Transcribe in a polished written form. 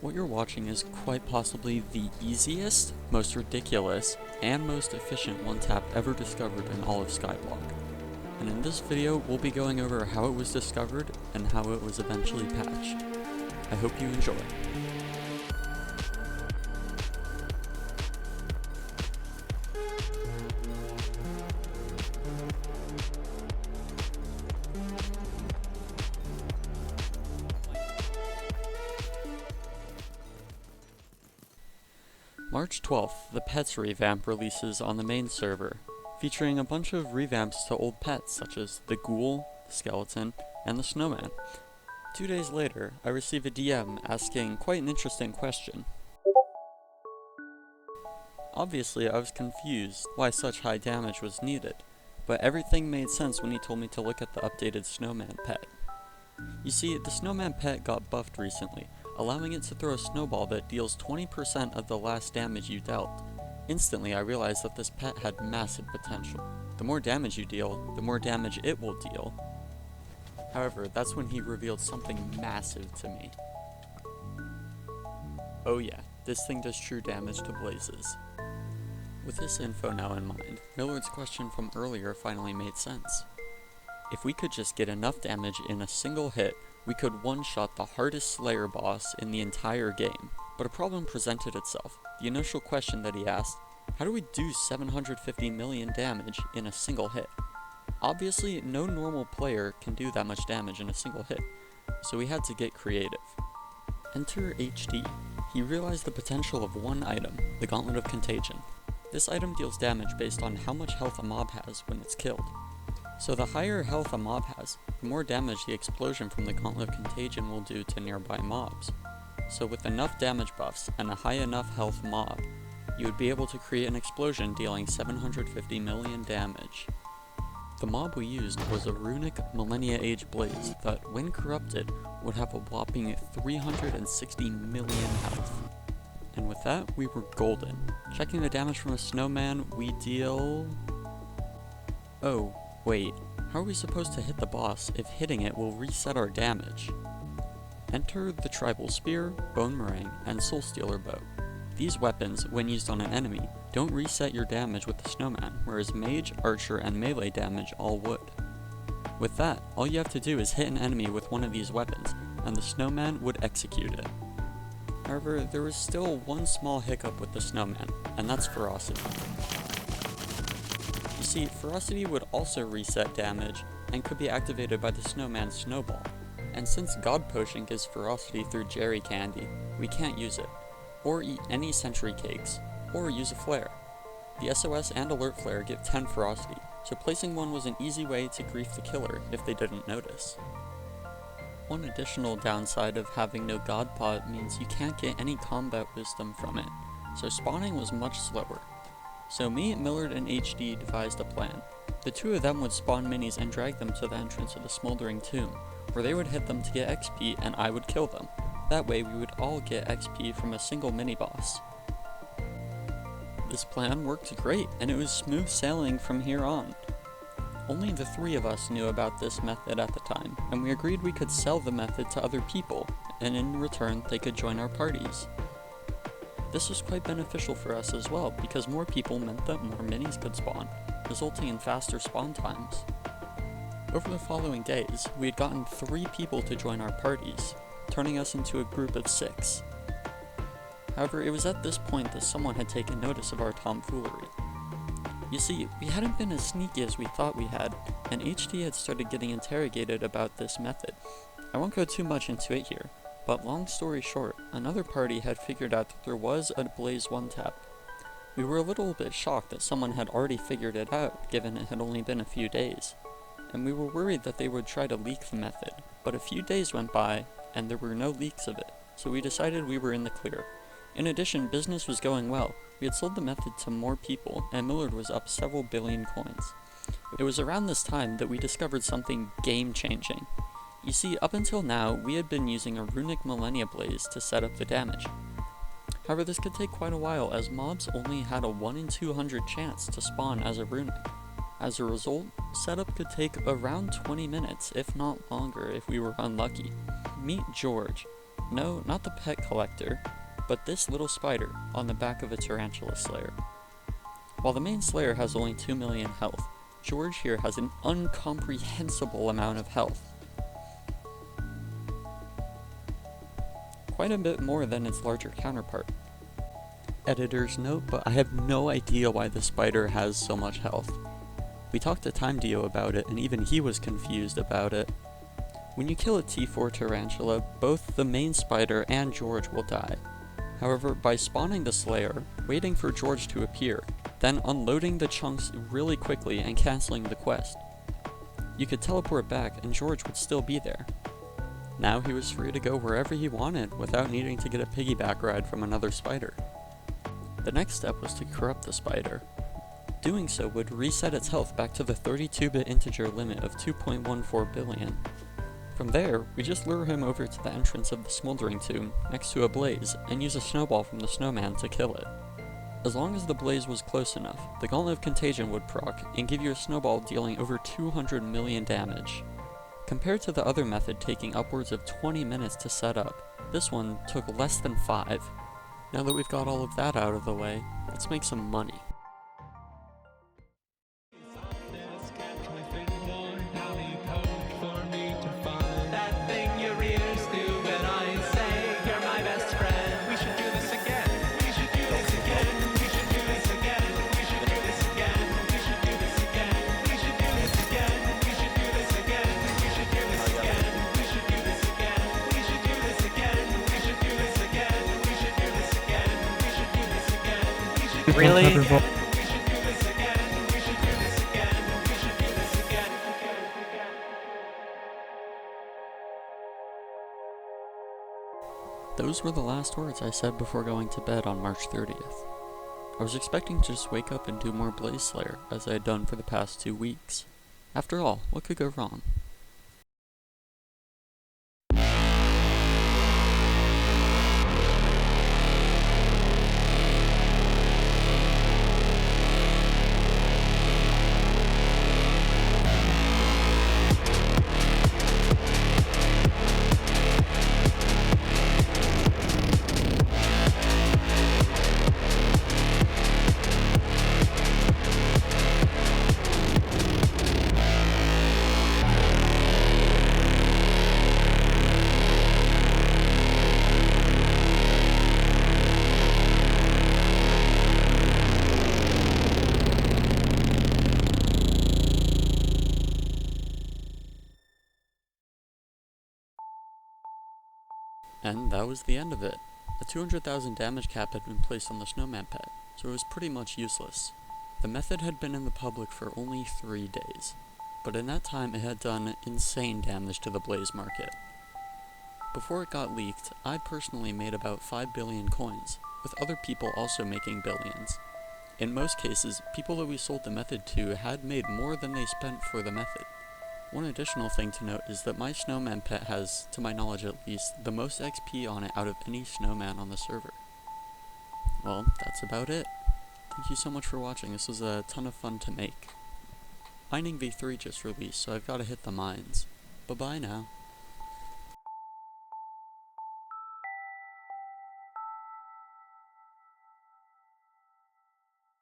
What you're watching is quite possibly the easiest, most ridiculous, and most efficient one-tap ever discovered in all of Skyblock. And in this video, we'll be going over how it was discovered and how it was eventually patched. I hope you enjoy. March 12th, the Pets revamp releases on the main server, featuring a bunch of revamps to old pets such as the Ghoul, the Skeleton, and the Snowman. 2 days later, I receive a DM asking quite an interesting question. Obviously, I was confused why such high damage was needed, but everything made sense when he told me to look at the updated Snowman pet. You see, the Snowman pet got buffed recently, allowing it to throw a snowball that deals 20% of the last damage you dealt. Instantly, I realized that this pet had massive potential. The more damage you deal, the more damage it will deal. However, that's when he revealed something massive to me. Oh yeah, this thing does true damage to blazes. With this info now in mind, Millard's question from earlier finally made sense. If we could just get enough damage in a single hit, we could one-shot the hardest Slayer boss in the entire game. But a problem presented itself. The initial question that he asked, how do we do 750 million damage in a single hit? Obviously, no normal player can do that much damage in a single hit, so we had to get creative. Enter HD. He realized the potential of one item, the Gauntlet of Contagion. This item deals damage based on how much health a mob has when it's killed. So the higher health a mob has, the more damage the explosion from the Gauntlet of Contagion will do to nearby mobs. So with enough damage buffs and a high enough health mob, you would be able to create an explosion dealing 750 million damage. The mob we used was a runic Millennia Age Blaze that, when corrupted, would have a whopping 360 million health. And with that, we were golden. Checking the damage from a Snowman, we deal... Oh, wait, how are we supposed to hit the boss if hitting it will reset our damage? Enter the Tribal Spear, Bone Meringue, and Soul Stealer Bow. These weapons, when used on an enemy, don't reset your damage with the Snowman, whereas Mage, Archer, and Melee damage all would. With that, all you have to do is hit an enemy with one of these weapons, and the Snowman would execute it. However, there was still one small hiccup with the Snowman, and that's Ferocity. You see, Ferocity would also reset damage, and could be activated by the Snowman's Snowball. And since God Potion gives Ferocity through Jerry Candy, we can't use it, or eat any Sentry Cakes, or use a Flare. The SOS and Alert Flare give 10 Ferocity, so placing one was an easy way to grief the killer if they didn't notice. One additional downside of having no God Pot means you can't get any combat wisdom from it, so spawning was much slower. So me, Millard, and HD devised a plan. The two of them would spawn minis and drag them to the entrance of the Smoldering Tomb, where they would hit them to get XP and I would kill them. That way we would all get XP from a single mini-boss. This plan worked great, and it was smooth sailing from here on. Only the three of us knew about this method at the time, and we agreed we could sell the method to other people, and in return they could join our parties. This was quite beneficial for us as well, because more people meant that more minis could spawn, resulting in faster spawn times. Over the following days, we had gotten 3 people to join our parties, turning us into a group of 6. However, it was at this point that someone had taken notice of our tomfoolery. You see, we hadn't been as sneaky as we thought we had, and HD had started getting interrogated about this method. I won't go too much into it here, but long story short, another party had figured out that there was a Blaze one-tap. We were a little bit shocked that someone had already figured it out, given it had only been a few days. And we were worried that they would try to leak the method, but a few days went by, and there were no leaks of it, so we decided we were in the clear. In addition, business was going well. We had sold the method to more people, and Millard was up several billion coins. It was around this time that we discovered something game-changing. You see, up until now, we had been using a runic Millennia Blaze to set up the damage. However, this could take quite a while, as mobs only had a 1 in 200 chance to spawn as a runic. As a result, Setup could take around 20 minutes, if not longer if we were unlucky. Meet George. No, not the pet collector, but this little spider on the back of a tarantula slayer. While the main slayer has only 2 million health, George here has an incomprehensible amount of health. Quite a bit more than its larger counterpart. Editor's note, but I have no idea why the spider has so much health. We talked to Time Dio about it, and even he was confused about it. When you kill a T4 tarantula, both the main spider and George will die. However, by spawning the Slayer, waiting for George to appear, then unloading the chunks really quickly and cancelling the quest, you could teleport back and George would still be there. Now he was free to go wherever he wanted without needing to get a piggyback ride from another spider. The next step was to corrupt the spider. Doing so would reset its health back to the 32-bit integer limit of 2.14 billion. From there, we just lure him over to the entrance of the smoldering tomb, next to a blaze, and use a snowball from the snowman to kill it. As long as the blaze was close enough, the Gauntlet of Contagion would proc, and give you a snowball dealing over 200 million damage. Compared to the other method taking upwards of 20 minutes to set up, this one took less than 5. Now that we've got all of that out of the way, let's make some money. Really? Those were the last words I said before going to bed on March 30th. I was expecting to just wake up and do more Blaze Slayer, as I had done for the past 2 weeks. After all, what could go wrong? And that was the end of it. A 200,000 damage cap had been placed on the snowman pet, so it was pretty much useless. The method had been in the public for only 3 days, but in that time it had done insane damage to the Blaze market. Before it got leaked, I personally made about 5 billion coins, with other people also making billions. In most cases, people that we sold the method to had made more than they spent for the method. One additional thing to note is that my snowman pet has, to my knowledge at least, the most XP on it out of any snowman on the server. Well, that's about it. Thank you so much for watching, this was a ton of fun to make. Mining V3 just released, so I've gotta hit the mines. Bye bye now.